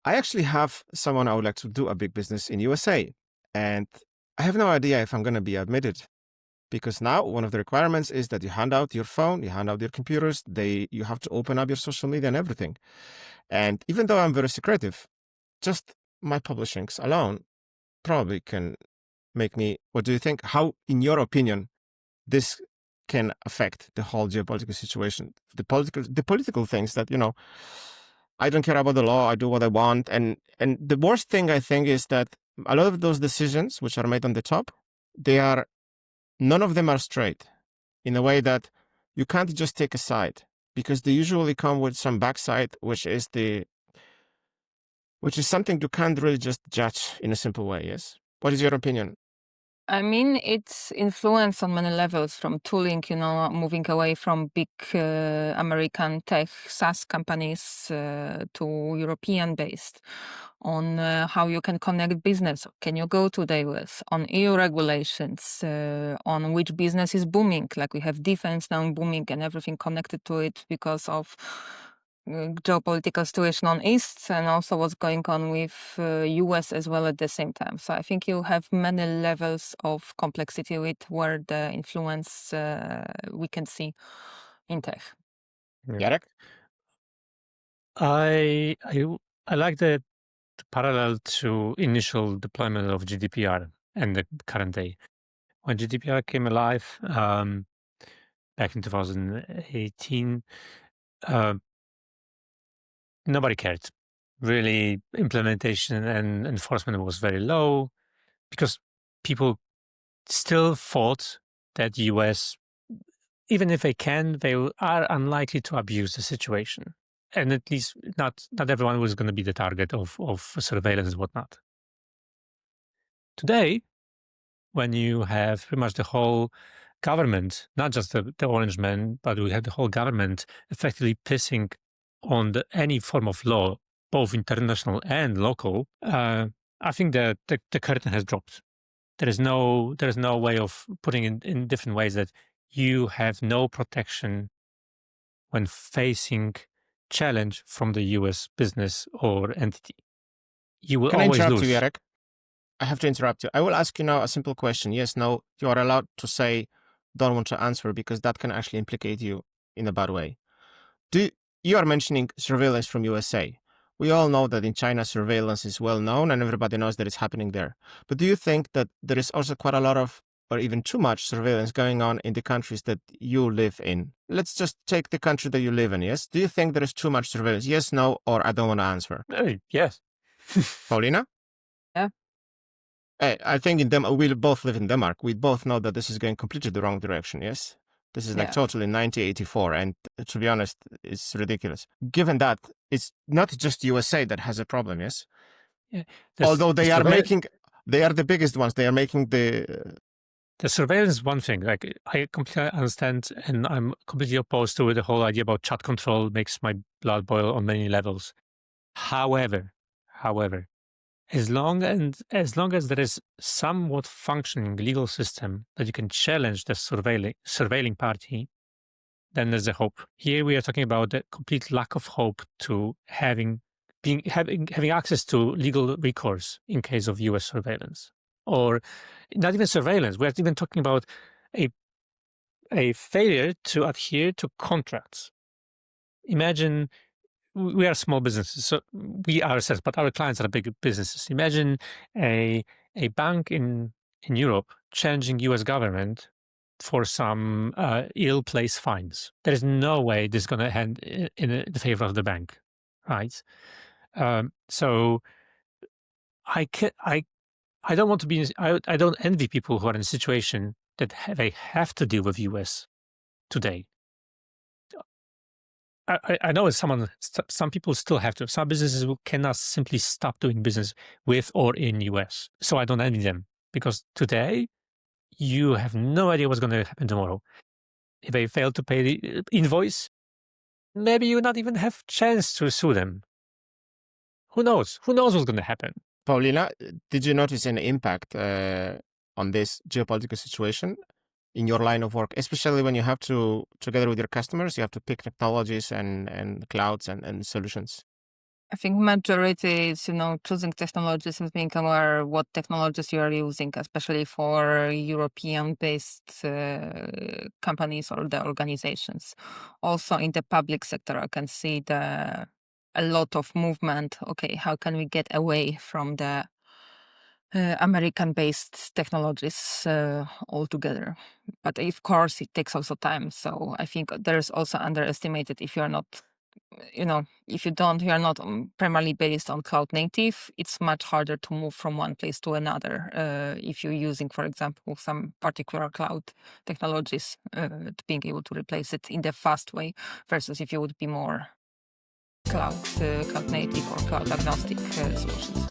I actually have someone I would like to do a big business in USA, and I have no idea if I'm going to be admitted because now one of the requirements is that you hand out your phone, you hand out your computers, you have to open up your social media and everything. And even though I'm very secretive, just my publishings alone probably can make me. What do you think? How, in your opinion, this can affect the whole geopolitical situation, the political things that I don't care about the law. I do what I want, and the worst thing I think is that a lot of those decisions which are made on the top, they are none of them are straight, in a way that you can't just take a side because they usually come with some backside, which is something you can't really just judge in a simple way. Yes. What is your opinion? I mean, it's influence on many levels, from tooling, moving away from big American tech SaaS companies to European based, on how you can connect business. Can you go to the US? On EU regulations, on which business is booming. Like we have defense now booming and everything connected to it because of geopolitical situation on East and also what's going on with US as well at the same time. So I think you have many levels of complexity with where the influence we can see in tech. Yeah. Jarek? I like the parallel to initial deployment of GDPR and the current day. When GDPR came alive back in 2018, uh, nobody cared. Really, implementation and enforcement was very low because people still thought that US, even if they can, they are unlikely to abuse the situation. And at least not everyone was going to be the target of surveillance and whatnot. Today, when you have pretty much the whole government, not just the orange man, but we have the whole government effectively pissing on any form of law, both international and local, I think that the curtain has dropped. There is no way of putting it in different ways that you have no protection when facing challenge from the US business or entity. You will Can I always interrupt you, lose. Jarek? I have to interrupt you. I will ask you now a simple question. Yes, no, you are allowed to say don't want to answer because that can actually implicate you in a bad way. Do You are mentioning surveillance from USA. We all know that in China surveillance is well known and everybody knows that it's happening there. But do you think that there is also quite a lot of or even too much surveillance going on in the countries that you live in? Let's just take the country that you live in, yes? Do you think there is too much surveillance? Yes, no, or I don't want to answer. Yes. Paulina? Yeah. I think we both live in Denmark. We both know that this is going completely the wrong direction, yes? This is like Yeah. totally 1984, and to be honest, it's ridiculous. Given that, it's not just USA that has a problem, yes? Yeah. Although they are the biggest ones. They are making the surveillance is one thing. Like I completely understand, and I'm completely opposed to the whole idea about chat control. Makes my blood boil on many levels. However, as long as there is somewhat functioning legal system that you can challenge the surveilling party, then there's a hope. Here we are talking about the complete lack of hope to having access to legal recourse in case of US surveillance. Or not even surveillance. We're even talking about a failure to adhere to contracts. Imagine we are small businesses, so we ourselves, but our clients are big businesses. Imagine a bank in Europe challenging U.S. government for some ill-placed fines. There is no way this is going to end in the favor of the bank, right? So I don't want to be. I don't envy people who are in a situation that they have to deal with U.S. today. I know some people still have to. Some businesses cannot simply stop doing business with or in US. So I don't envy them because today you have no idea what's going to happen tomorrow. If they fail to pay the invoice, maybe you not even have chance to sue them. Who knows? Who knows what's going to happen? Paulina, did you notice an impact on this geopolitical situation in your line of work, especially when you have to, together with your customers, you have to pick technologies and clouds and solutions? I think majority is, choosing technologies and being aware what technologies you are using, especially for European-based companies or the organizations. Also in the public sector, I can see a lot of movement. Okay, how can we get away from the American-based technologies altogether? But of course, it takes also time. So I think there's also underestimated if you're not if you are not primarily based on cloud native, it's much harder to move from one place to another. If you're using, for example, some particular cloud technologies, to being able to replace it in the fast way, versus if you would be more cloud native or cloud agnostic solutions.